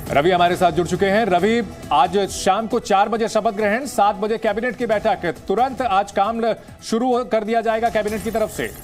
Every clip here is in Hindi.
रवि हमारे साथ जुड़ चुके हैं। रवि, आज शाम को 4 बजे शपथ ग्रहण, 7 बजे कैबिनेट की बैठक, तुरंत आज काम शुरू कर दिया जाएगा कैबिनेट की तरफ से।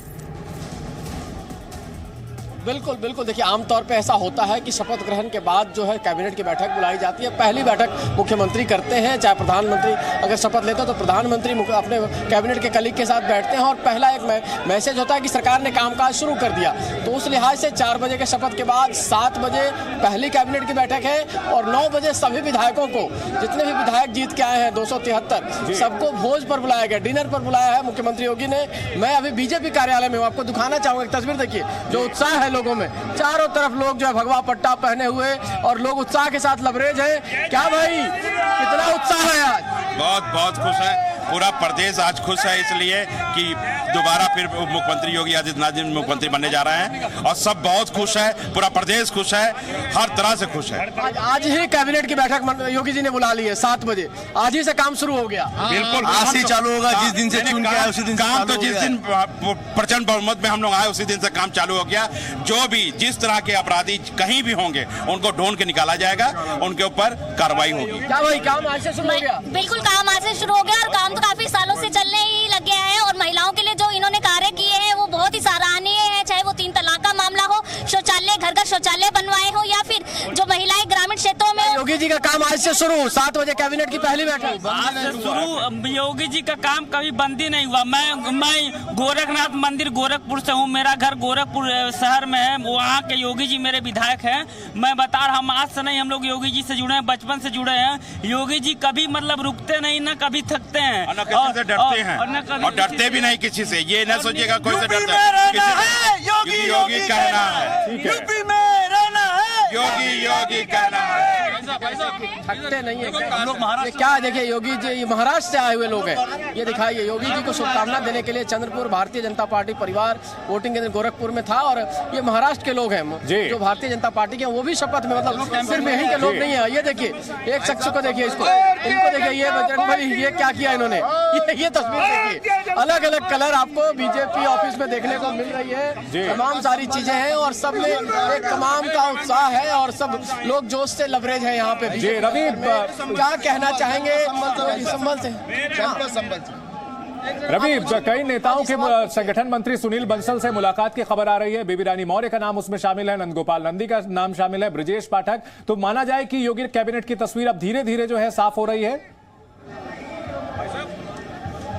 बिल्कुल बिल्कुल, देखिए आमतौर पे ऐसा होता है कि शपथ ग्रहण के बाद जो है कैबिनेट की बैठक बुलाई जाती है। पहली बैठक मुख्यमंत्री करते हैं, चाहे प्रधानमंत्री अगर शपथ लेते हैं तो प्रधानमंत्री अपने कैबिनेट के कलीग के साथ बैठते हैं और पहला एक मैसेज होता है कि सरकार ने कामकाज शुरू कर दिया। तो उस लिहाज से 4 बजे के शपथ के बाद 7 बजे पहली कैबिनेट की बैठक है और 9 बजे सभी विधायकों को, जितने भी विधायक जीत के आए हैं 273, सबको भोज पर बुलाया गया, डिनर पर बुलाया है मुख्यमंत्री योगी ने। मैं अभी बीजेपी कार्यालय में हूँ, आपको दिखाना चाहूँगा एक तस्वीर। देखिए जो उत्साह है लोगों में, चारों तरफ लोग जो है भगवा पट्टा पहने हुए और लोग उत्साह के साथ लबरेज हैं। क्या भाई, कितना उत्साह है आज? बहुत बहुत खुश है, पूरा प्रदेश आज खुश है, इसलिए कि दोबारा फिर मुख्यमंत्री योगी आदित्यनाथ जी मुख्यमंत्री बनने जा रहे हैं और सब बहुत खुश है, पूरा प्रदेश खुश है, हर तरह से खुश है। आज ही कैबिनेट की बैठक योगी जी ने बुला ली है 7 बजे, आज ही से काम शुरू हो गया। बिल्कुल आज ही चालू होगा, जिस दिन से चुन के आए उसी दिन काम तो जिस दिन प्रचंड बहुमत में हम लोग आए उसी दिन से काम चालू हो गया। जो भी जिस तरह के अपराधी कहीं भी होंगे उनको ढूंढ के निकाला जाएगा, उनके ऊपर कार्रवाई होगी। क्या भाई, काम आज से शुरू हो गया? बिल्कुल, काम आज से शुरू हो गया और काम तो काफी सालों से चलने ही लग गया है और महिलाओं के लिए जो इन्होंने कार्य किए हैं वो बहुत ही सराहनीय है। चाहे वो 3 तलाक का मामला हो, शौचालय, घर घर शौचालय बनवाए हो, या फिर जो महिलाएं ग्रामीण क्षेत्रों में। योगी जी का काम आज से शुरू, 7 बजे कैबिनेट की पहली बैठक आज से शुरू। योगी जी का काम कभी बंद ही नहीं हुआ। मैं गोरखनाथ मंदिर गोरखपुर से हूँ, मेरा घर गोरखपुर शहर में है, वहाँ के योगी जी मेरे विधायक हैं। मैं बता रहा, हम आज से नहीं, हम लोग योगी जी से जुड़े हैं, बचपन से जुड़े हैं। योगी जी कभी मतलब रुकते नहीं, न कभी थकते हैं और न किसी से डरते हैं और डरते भी नहीं किसी से। ये न सोचिएगा कोई से डरता है, योगी योगी कहना है, यूपी में रहना है, योगी योगी कहना है, थकते नहीं है। ये क्या, देखिए योगी जी ये महाराष्ट्र से आए हुए लोग हैं, ये दिखाइए। योगी जी को शुभकामना देने के लिए चंद्रपुर भारतीय जनता पार्टी परिवार वोटिंग केंद्र गोरखपुर में था और ये महाराष्ट्र के लोग हैं जो भारतीय जनता पार्टी के, वो भी शपथ में, मतलब सिर्फ यहीं के लोग नहीं है। ये देखिए एक शख्स को देखिए, इनको देखिए, ये बजरंग बली, ये क्या किया इन्होंने, ये तस्वीर देखिए। अलग अलग कलर आपको बीजेपी ऑफिस में देखने को मिल रही है, तमाम सारी चीजें हैं और सब में एक तमाम का उत्साह है और सब लोग जोश से लबरेज है यहाँ पे। रवि, क्या कहना चाहेंगे संबल से? रवि, कई नेताओं के संगठन मंत्री सुनील बंसल से मुलाकात की खबर आ रही है। बेबी रानी मौर्य का नाम उसमें शामिल है, नंदगोपाल नंदी का नाम शामिल है, ब्रजेश पाठक। तो माना जाए कि योगी कैबिनेट की तस्वीर अब धीरे धीरे जो है साफ हो रही है।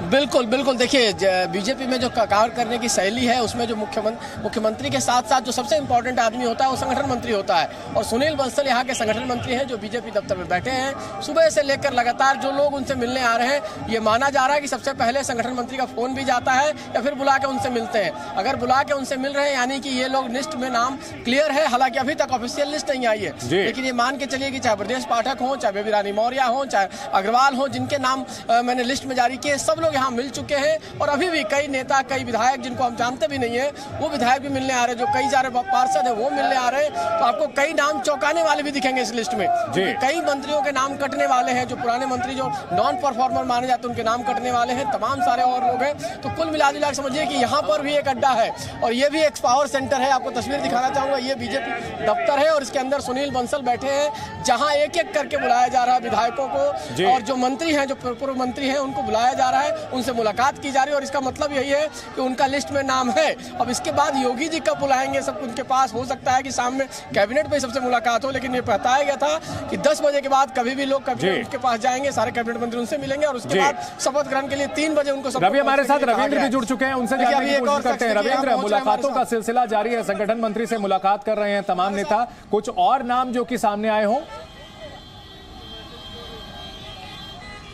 बिल्कुल बिल्कुल, देखिए बीजेपी में जो कार्य करने की शैली है उसमें जो मुख्यमंत्री के साथ साथ जो सबसे इम्पोर्टेंट आदमी होता है वो संगठन मंत्री होता है और सुनील बंसल यहाँ के संगठन मंत्री हैं जो बीजेपी दफ्तर में बैठे हैं। सुबह से लेकर लगातार जो लोग उनसे मिलने आ रहे हैं, ये माना जा रहा है कि सबसे पहले संगठन मंत्री का फोन भी जाता है या फिर बुला के उनसे मिलते हैं। अगर बुला के उनसे मिल रहे हैं यानी कि ये लोग लिस्ट में नाम क्लियर है, हालांकि अभी तक ऑफिशियल लिस्ट नहीं आई है, लेकिन ये मान के चलिए कि चाहे ब्रजेश पाठक हो, चाहे बेबी रानी मौर्य हो, चाहे अग्रवाल हो, जिनके नाम मैंने लिस्ट में जारी किए, सब लोग यहाँ मिल चुके हैं और अभी भी कई नेता, कई विधायक जिनको हम जानते भी नहीं है वो विधायक भी मिलने आ रहे हैं, जो कई सारे पार्षद है वो मिलने आ रहे हैं। तो आपको कई नाम चौंकाने वाले भी दिखेंगे इस लिस्ट में, कई मंत्रियों के नाम कटने वाले हैं, जो पुराने मंत्री जो नॉन परफॉर्मर माने जाते हैं उनके नाम कटने वाले हैं, तमाम सारे और लोग हैं। तो कुल मिला जुला समझिए कि यहाँ पर भी एक अड्डा है और ये भी एक पावर सेंटर है। आपको तस्वीर दिखाना चाहूंगा, ये बीजेपी दफ्तर है और इसके अंदर सुनील बंसल बैठे हैं, जहाँ एक एक करके बुलाया जा रहा है विधायकों को और जो मंत्री हैं, जो पूर्व मंत्री हैं, उनको बुलाया जा रहा है, उनसे मुलाकात की जा रही है और इसका मतलब यही है कि उनका लिस्ट में नाम है। अब इसके बाद योगी जी कब बुलाएंगे, सब उनके पास हो सकता है कि सामने कैबिनेट में सबसे मुलाकात हो, लेकिन ये बताया गया था कि 10 बजे के बाद कभी भी लोग कैबिनेट के पास जाएंगे, सारे कैबिनेट मंत्री उनसे मिलेंगे और उसके बाद शपथ ग्रहण के लिए 3 बजे उनको। रवि हमारे साथ रविंद्र भी जुड़ चुके हैं, उनसे जानने की कोशिश करते हैं। रविंद्र, मुलाकातों का सिलसिला जारी है, संगठन मंत्री से मुलाकात कर रहे हैं तमाम नेता, कुछ और नाम जो कि सामने आए हों?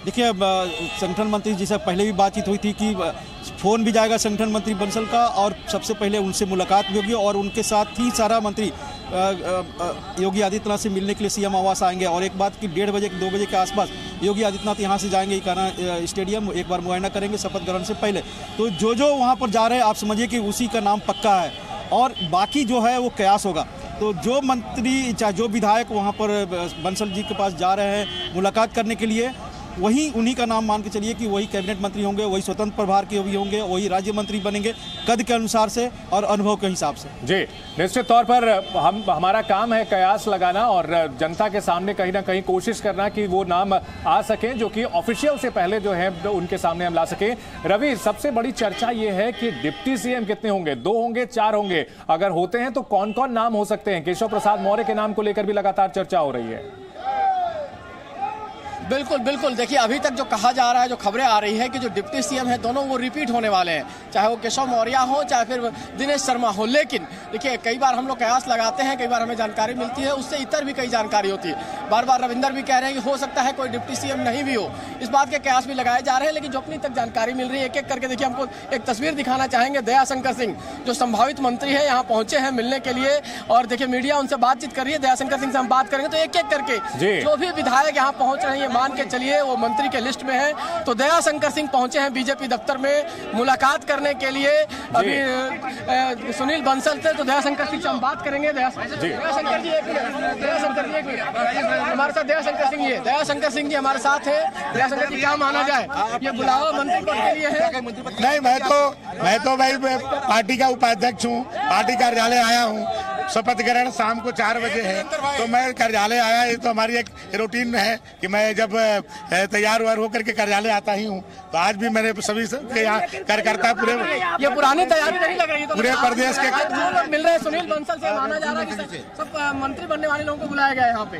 देखिए अब संगठन मंत्री जी से पहले भी बातचीत हुई थी कि फ़ोन भी जाएगा संगठन मंत्री बंसल का और सबसे पहले उनसे मुलाकात भी होगी और उनके साथ ही सारा मंत्री योगी आदित्यनाथ से मिलने के लिए सीएम आवास आएंगे और एक बात कि 1:30 बजे 2 बजे के आसपास योगी आदित्यनाथ यहाँ से जाएंगे इकाना स्टेडियम, एक बार मुआयना करेंगे शपथ ग्रहण से पहले। तो जो वहाँ पर जा रहे हैं आप समझिए कि उसी का नाम पक्का है और बाकी जो है वो कयास होगा। तो जो मंत्री चाहे जो विधायक वहाँ पर बंसल जी के पास जा रहे हैं मुलाकात करने के लिए, वही उन्हीं का नाम मान के चलिए कि वही कैबिनेट मंत्री होंगे, वही स्वतंत्र प्रभार के भी होंगे, वही राज्य मंत्री बनेंगे कद के अनुसार से और अनुभव के हिसाब से। जी, निश्चित तौर पर हमारा काम है कयास लगाना और जनता के सामने कहीं ना कहीं कोशिश करना कि वो नाम आ सकें जो कि ऑफिशियल से पहले जो है उनके सामने हम ला सकें। रवि, सबसे बड़ी चर्चा ये है कि डिप्टी सीएम कितने होंगे, 2 होंगे, 4 होंगे, अगर होते हैं तो कौन कौन नाम हो सकते हैं? केशव प्रसाद मौर्य के नाम को लेकर भी लगातार चर्चा हो रही है। बिल्कुल बिल्कुल, देखिए अभी तक जो कहा जा रहा है, जो खबरें आ रही है कि जो डिप्टी सीएम है दोनों वो रिपीट होने वाले हैं, चाहे वो केशव मौर्य हो चाहे फिर दिनेश शर्मा हो। लेकिन देखिए कई बार हम लोग कयास लगाते हैं, कई बार हमें जानकारी मिलती है, उससे इतर भी कई जानकारी होती है। बार बार रविंदर भी कह रहे हैं कि हो सकता है कोई डिप्टी सीएम नहीं भी हो, इस बात के कयास भी लगाए जा रहे हैं। लेकिन जो अपनी तक जानकारी मिल रही है, एक एक करके देखिए हमको एक तस्वीर दिखाना चाहेंगे। दयाशंकर सिंह जो संभावित मंत्री है यहाँ पहुंचे हैं मिलने के लिए और देखिए मीडिया उनसे बातचीत कर रही है। दयाशंकर सिंह से हम बात करेंगे तो एक एक करके जो भी विधायक यहाँ पहुंच रहे हैं मान के चलिए वो मंत्री के लिस्ट में है। तो दयाशंकर सिंह पहुंचे हैं बीजेपी दफ्तर में मुलाकात करने के लिए। अभी सुनील बंसल से, तो दयाशंकर सिंह से हम बात करेंगे। दयाशंकर जी एक मिनट हमारे साथ दयाशंकर सिंह जी हमारे साथ है। दयाशंकर जी क्या माना जाए, ये बुलावा मंत्री पद के लिए है? नहीं, मैं तो भाई पार्टी का उपाध्यक्ष हूँ, पार्टी कार्यालय आया हूँ। शपथ ग्रहण शाम को 4 बजे है तो मैं कार्यालय आया। ये तो हमारी एक रूटीन है कि मैं जब तैयार व्यार होकर के कार्यालय आता ही हूँ। तो आज भी मैंने सभी के यहाँ कार्यकर्ता पूरे ये पुरानी तैयारी नहीं लग रही तो पूरे प्रदेश के लोग मिल रहे हैं। सुनील बंसल से माना जा रहा है कि सब मंत्री बनने वाले लोगों को बुलाया गया है यहाँ पे।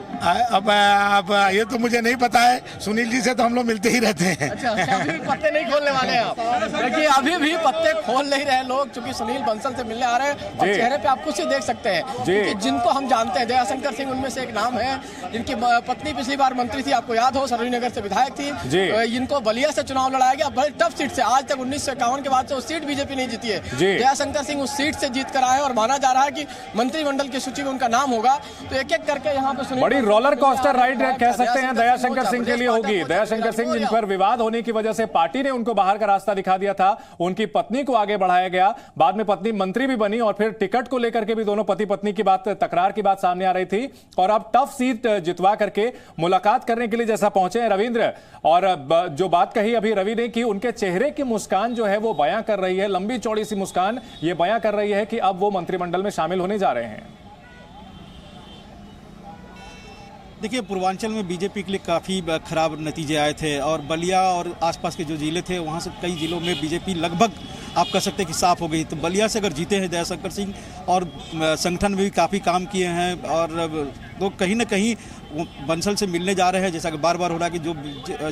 अब ये तो मुझे नहीं पता है, सुनील जी से तो हम लोग मिलते ही रहते हैं। अच्छा, अभी भी पत्ते नहीं खोलने वाले हैं आप? देखिए अभी भी पत्ते खोल नहीं रहे लोग, क्योंकि सुनील बंसल से मिलने आ रहे हैं और चेहरे पे आप कुछ ही देख सकते हैं कि जिनको हम जानते हैं। दयाशंकर सिंह उनमें से एक नाम है, जिनकी पत्नी पिछली बार मंत्री थी, आपको याद हो, सरोजनी नगर से विधायक थी। इनको बलिया से चुनाव लड़ाया गया, बड़ी टफ सीट से। आज तक 1951 के बाद से वो सीट बीजेपी नहीं जीती है। दयाशंकर सिंह उस सीट से जीत कर आए और माना जा रहा है कि मंत्रिमंडल की सूची में उनका नाम होगा। तो एक एक करके यहाँ पे बड़ी रोलर कोस्टर राइड कह सकते हैं दयाशंकर सिंह के लिए होगी। दयाशंकर सिंह जिन पर विवाद होने की वजह से पार्टी ने उनको बाहर का रास्ता दिखा दिया था, उनकी पत्नी को आगे बढ़ाया गया, बाद में पत्नी मंत्री भी बनी और फिर टिकट को लेकर के भी दोनों पति पत्नी की बात, तकरार की बात सामने आ रही थी और अब टफ सीट जितवा करके मुलाकात करने के लिए जैसा पहुंचे हैं रविंद्र। और जो बात कही अभी रवि ने कि उनके चेहरे की मुस्कान जो है वो बयां कर रही है, लंबी चौड़ी सी मुस्कान ये बयां कर रही है कि अब वो मंत्रिमंडल में शामिल होने जा रहे हैं। देखिए पूर्वांचल में बीजेपी के लिए काफ़ी खराब नतीजे आए थे और बलिया और आसपास के जो जिले थे वहाँ से कई जिलों में बीजेपी लगभग आप कह सकते हैं कि साफ हो गई। तो बलिया से अगर जीते हैं दयाशंकर सिंह और संगठन में भी काफ़ी काम किए हैं और तो कहीं ना कहीं बंसल से मिलने जा रहे हैं, जैसा कि बार बार हो रहा है कि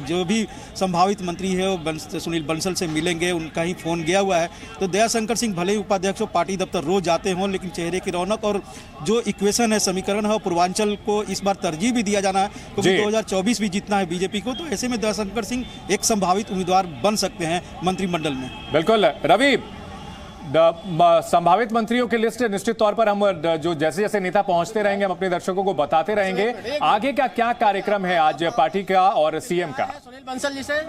जो भी संभावित मंत्री है वो सुनील बंसल से मिलेंगे, उनका ही फ़ोन गया हुआ है। तो दयाशंकर सिंह भले ही उपाध्यक्ष हो, पार्टी दफ्तर रोज जाते हों, लेकिन चेहरे की रौनक और जो इक्वेशन है, समीकरण है, पूर्वांचल को इस बार तरजीह भी दिया जाना है क्योंकि 2024 भी जीतना है बीजेपी को। तो ऐसे में दयाशंकर सिंह एक संभावित उम्मीदवार बन सकते हैं मंत्रिमंडल में। बिल्कुल रवि, संभावित मंत्रियों की लिस्ट निश्चित तौर पर हम जो जैसे जैसे नेता पहुंचते रहेंगे हम अपने दर्शकों को बताते रहेंगे। आगे का क्या कार्यक्रम है आज पार्टी का और सीएम का? सुनील बंसल जी से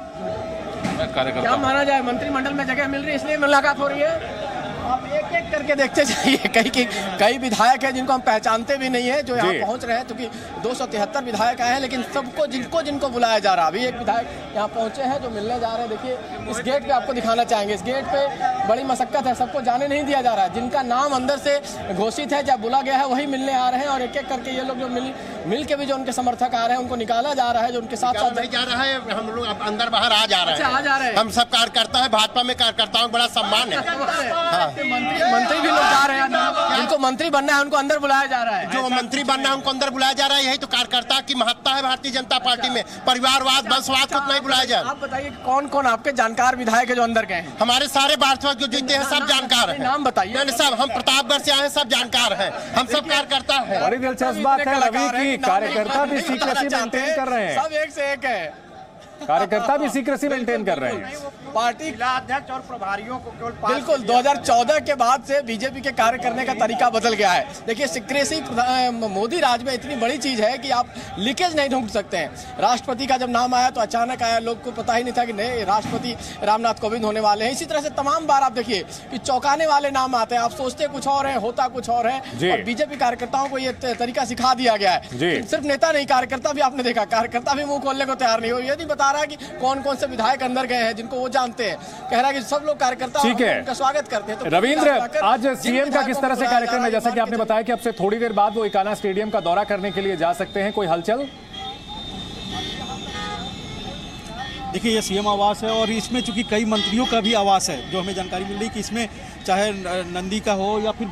क्या माना जाए, मंत्रिमंडल में जगह मिल रही है इसलिए मुलाकात हो रही है? आप एक एक करके देखते जाइए। कई विधायक हैं जिनको हम पहचानते भी नहीं है जो यहाँ पहुँच रहे हैं, क्योंकि 273 विधायक आए हैं, लेकिन सबको जिनको बुलाया जा रहा है। अभी एक विधायक यहाँ पहुँचे हैं जो मिलने जा रहे हैं। देखिए इस गेट पे आपको दिखाना चाहेंगे, इस गेट पे बड़ी मशक्कत है, सबको जाने नहीं दिया जा रहा है। जिनका नाम अंदर से घोषित है, जब बुला गया है वही मिलने आ रहे हैं और एक एक करके ये लोग जो मिल के भी जो उनके समर्थक आ रहे हैं उनको निकाला जा रहा है। जो उनके साथ नहीं जा रहा है, हम लोग अंदर बाहर आ जा रहे हैं। आ जा रहे हैं, हम सब कार्यकर्ता है, भाजपा में कार्यकर्ताओं बड़ा सम्मान है। मंत्री भी लोग जा रहे हैं, जिनको मंत्री बनना है उनको अंदर बुलाया जा रहा है। जो मंत्री बनना है उनको अंदर बुलाया जा रहा है। यही तो कार्यकर्ता की महत्ता है भारतीय जनता पार्टी में। परिवारवाद, वंशवाद को नहीं बुलाया जाए। आप बताइए कौन कौन आपके जानकार विधायक है जो अंदर गए हैं? हमारे सारे भाजपा जो जीते हैं सब जानकार है। नाम बताइए। सब हम प्रतापगढ़ से आए हैं, सब जानकार हैं, हम सब कार्यकर्ता है। बड़ी दिलचस्प बात है रवि की कार्यकर्ता भी सीक्रेसी मेंटेन कर रहे हैं। सब एक से एक है, कार्यकर्ता भी सीक्रेसी मेंटेन कर रहे हैं। पार्टी अध्यक्ष और प्रभारियों को केवल बिल्कुल 2014 के बाद से बीजेपी के कार्य करने का तरीका बदल गया है। देखिए सिक्रेसी मोदी राज में इतनी बड़ी चीज है कि आप लीकेज नहीं ढूंढ सकते हैं। राष्ट्रपति का जब नाम आया तो अचानक आया, लोग को पता ही नहीं था कि नहीं राष्ट्रपति रामनाथ कोविंद होने वाले हैं। इसी तरह से तमाम बार आप देखिए कि चौंकाने वाले नाम आते हैं, आप सोचते कुछ और है, होता कुछ और है। और बीजेपी कार्यकर्ताओं को ये तरीका सिखा दिया गया है। सिर्फ नेता नहीं, कार्यकर्ता भी आपने देखा, कार्यकर्ता भी मुंह खोलने को तैयार नहीं हो। यदि बता बता रहा है कि कौन कौन से विधायक अंदर गए हैं जिनको वो जानते हैं। कह रहा है कि सब लोग कार्यकर्ता ठीक है, उनका स्वागत करते हैं। तो रविंद्र, आज सीएम का किस तरह से कार्यक्रम है? जैसा कि आपने बताया कि अब से थोड़ी देर बाद वो इकाना स्टेडियम का दौरा करने के लिए जा सकते हैं, कोई हलचल? देखिए, ये सीएम आवास है और इसमें चूंकि कई मंत्रियों का भी आवास है, जो हमें जानकारी मिल रही कि इसमें चाहे नंदी का हो या फिर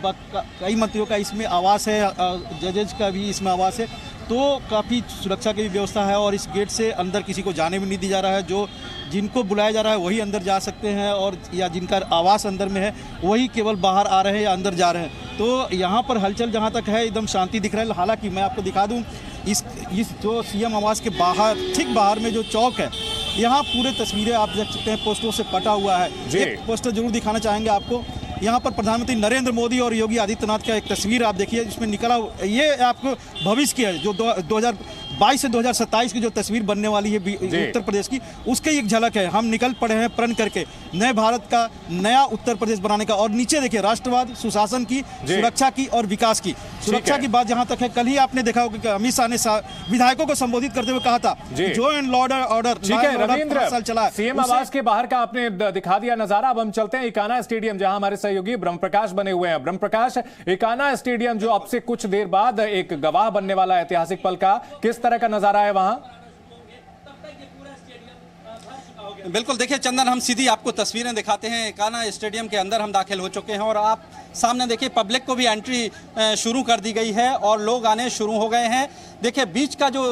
कई मंत्रियों का इसमें आवास है, जजेज का भी इसमें आवास है, तो काफ़ी सुरक्षा की भी व्यवस्था है और इस गेट से अंदर किसी को जाने भी नहीं दी जा रहा है। जो जिनको बुलाया जा रहा है वही अंदर जा सकते हैं और या जिनका आवास अंदर में है वही केवल बाहर आ रहे हैं या अंदर जा रहे हैं। तो यहाँ पर हलचल जहाँ तक है एकदम शांति दिख रहा है। हालांकि मैं आपको दिखा दूँ, इस जो सीएम आवास के बाहर, ठीक बाहर में जो चौक है, यहाँ पूरे तस्वीरें आप देख सकते हैं पोस्टरों से पटा हुआ है। एक पोस्टर जरूर दिखाना चाहेंगे आपको। यहाँ पर प्रधानमंत्री नरेंद्र मोदी और योगी आदित्यनाथ का एक तस्वीर आप देखिए, जिसमें निकला, ये आपको भविष्य की है जो 2022 से 2027 की जो तस्वीर बनने वाली है उत्तर प्रदेश की, उसके एक झलक है। हम निकल पड़े हैं प्रण करके नए भारत का, नया उत्तर प्रदेश बनाने का। और नीचे देखिए, राष्ट्रवाद, सुशासन की, सुरक्षा की और विकास की। सुरक्षा की बात जहां तक है, कल ही आपने देखा होगा कि अमित शाह ने विधायकों को संबोधित करते हुए कहा था जो एंड लॉ ऑर्डर। ठीक है रविंद्र, चला सीएम आवास के बाहर का आपने दिखा दिया नजारा। अब हम चलते हैं इकाना स्टेडियम, जहां हमारे सहयोगी ब्रह्म प्रकाश बने हुए हैं। ब्रह्म प्रकाश, इकाना स्टेडियम जो अब से कुछ देर बाद एक गवाह बनने वाला ऐतिहासिक पल का, किस तरह का नजारा है वहां? बिल्कुल, देखिए चंदन, हम सीधी आपको तस्वीरें दिखाते हैं। इकाना स्टेडियम के अंदर हम दाखिल हो चुके हैं और आप सामने देखिए पब्लिक को भी एंट्री शुरू कर दी गई है और लोग आने शुरू हो गए हैं। देखिए बीच का जो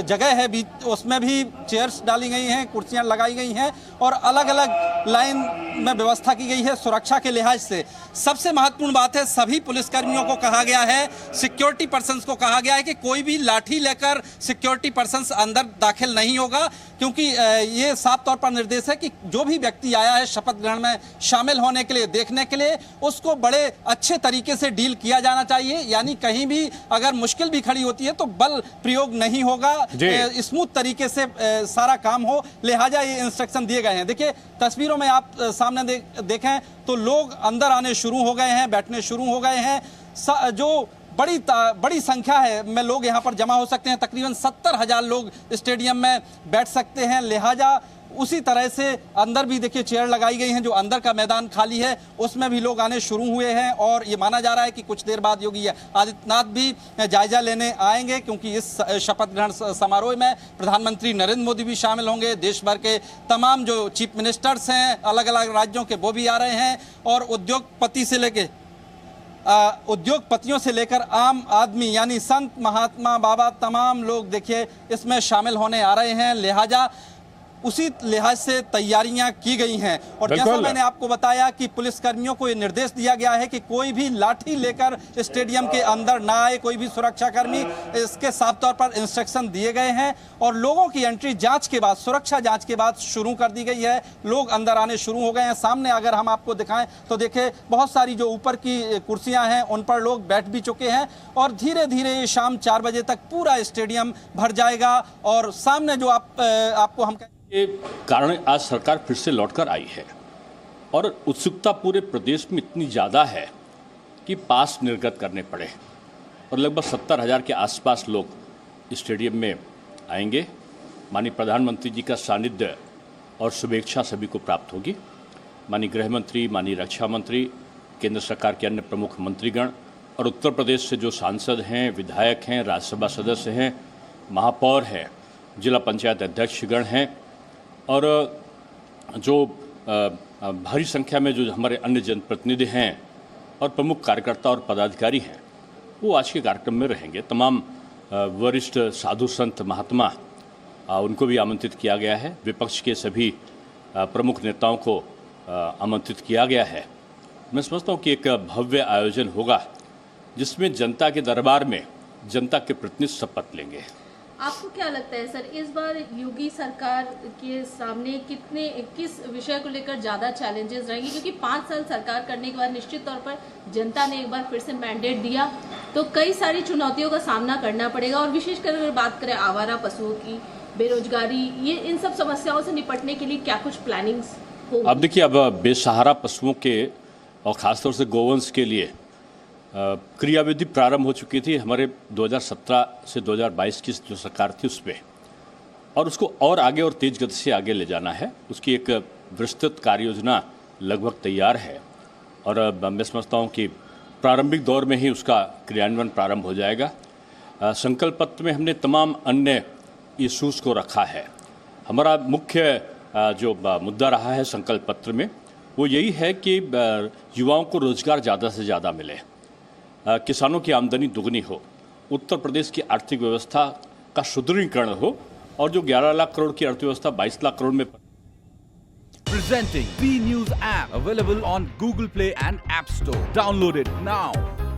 जगह है, बीच उसमें भी चेयर्स डाली गई हैं, कुर्सियां लगाई गई हैं और अलग अलग लाइन में व्यवस्था की गई है सुरक्षा के लिहाज से। सबसे महत्वपूर्ण बात है, सभी पुलिसकर्मियों को कहा गया है, सिक्योरिटी पर्सन्स को कहा गया है कि कोई भी लाठी लेकर सिक्योरिटी पर्सन्स अंदर दाखिल नहीं होगा, क्योंकि ये साफ तौर पर निर्देश है कि जो भी व्यक्ति आया है शपथ ग्रहण में शामिल होने के लिए, देखने के लिए, उसको बड़े अच्छे तरीके से डील किया जाना चाहिए। यानी कहीं भी अगर मुश्किल भी खड़ी होती है तो बल प्रयोग नहीं होगा, स्मूथ तरीके से सारा काम हो, लिहाजा ये इंस्ट्रक्शन दिए गए हैं। देखिए तस्वीरों में आप सामने देखें तो लोग अंदर आने शुरू हो गए हैं, बैठने शुरू हो गए हैं। जो बड़ी संख्या है में लोग यहाँ पर जमा हो सकते हैं, तकरीबन 70,000 लोग स्टेडियम में बैठ सकते हैं। लिहाजा उसी तरह से अंदर भी देखिए चेयर लगाई गई हैं, जो अंदर का मैदान खाली है उसमें भी लोग आने शुरू हुए हैं और ये माना जा रहा है कि कुछ देर बाद योगी आदित्यनाथ भी जायजा लेने आएंगे, क्योंकि इस शपथ ग्रहण समारोह में प्रधानमंत्री नरेंद्र मोदी भी शामिल होंगे। देश भर के तमाम जो चीफ मिनिस्टर्स हैं अलग अलग राज्यों के, वो भी आ रहे हैं और उद्योगपतियों से लेकर आम आदमी यानी संत, महात्मा, बाबा, तमाम लोग देखिए इसमें शामिल होने आ रहे हैं। लिहाजा उसी लिहाज से तैयारियां की गई हैं और जैसा मैंने आपको बताया कि पुलिसकर्मियों को ये निर्देश दिया गया है कि कोई भी लाठी लेकर स्टेडियम के अंदर ना आए, कोई भी सुरक्षाकर्मी, इसके साफ तौर पर इंस्ट्रक्शन दिए गए हैं और लोगों की एंट्री जांच के बाद, सुरक्षा जांच के बाद शुरू कर दी गई है। लोग अंदर आने शुरू हो गए हैं। सामने अगर हम आपको दिखाएं तो देखिए बहुत सारी जो ऊपर की कुर्सियां हैं उन पर लोग बैठ भी चुके हैं और धीरे धीरे शाम 4 बजे तक पूरा स्टेडियम भर जाएगा। और सामने जो आपको हम ये कारण आज सरकार फिर से लौटकर आई है और उत्सुकता पूरे प्रदेश में इतनी ज़्यादा है कि पास निर्गत करने पड़े और लगभग 70,000 के आसपास लोग स्टेडियम में आएंगे। माननीय प्रधानमंत्री जी का सानिध्य और शुभेच्छा सभी को प्राप्त होगी। माननीय गृह मंत्री, माननीय रक्षा मंत्री, केंद्र सरकार के अन्य प्रमुख मंत्रीगण और उत्तर प्रदेश से जो सांसद हैं, विधायक हैं, राज्यसभा सदस्य हैं, महापौर हैं, जिला पंचायत अध्यक्षगण हैं और जो भारी संख्या में जो हमारे अन्य जनप्रतिनिधि हैं और प्रमुख कार्यकर्ता और पदाधिकारी हैं, वो आज के कार्यक्रम में रहेंगे। तमाम वरिष्ठ साधु संत महात्मा, उनको भी आमंत्रित किया गया है। विपक्ष के सभी प्रमुख नेताओं को आमंत्रित किया गया है। मैं समझता हूँ कि एक भव्य आयोजन होगा जिसमें जनता के दरबार में जनता के प्रतिनिधि शपथ लेंगे। आपको क्या लगता है सर, इस बार योगी सरकार के सामने किस विषय को लेकर ज़्यादा चैलेंजेस रहेंगे? क्योंकि 5 साल सरकार करने के बाद निश्चित तौर पर जनता ने एक बार फिर से मैंडेट दिया तो कई सारी चुनौतियों का सामना करना पड़ेगा और विशेषकर अगर बात करें आवारा पशुओं की, बेरोजगारी, ये इन सब समस्याओं से निपटने के लिए क्या कुछ प्लानिंग्स होगी? अब देखिए, अब बेसहारा पशुओं के और ख़ासतौर से गोवंश के लिए क्रियाविधि प्रारंभ हो चुकी थी हमारे 2017 से 2022 की जो सरकार थी उस पर, और उसको और आगे और तेज गति से आगे ले जाना है। उसकी एक विस्तृत कार्य योजना लगभग तैयार है और मैं समझता हूँ कि प्रारंभिक दौर में ही उसका क्रियान्वयन प्रारंभ हो जाएगा। संकल्प पत्र में हमने तमाम अन्य इशूज़ को रखा है। हमारा मुख्य जो मुद्दा रहा है संकल्प पत्र में वो यही है कि युवाओं को रोजगार ज़्यादा से ज़्यादा मिले, किसानों की आमदनी दुगनी हो, उत्तर प्रदेश की आर्थिक व्यवस्था का सुदृढ़ीकरण हो और जो 11 लाख करोड़ की अर्थव्यवस्था 22 लाख करोड़ में Presenting B News app available on Google Play and App Store. Download it now.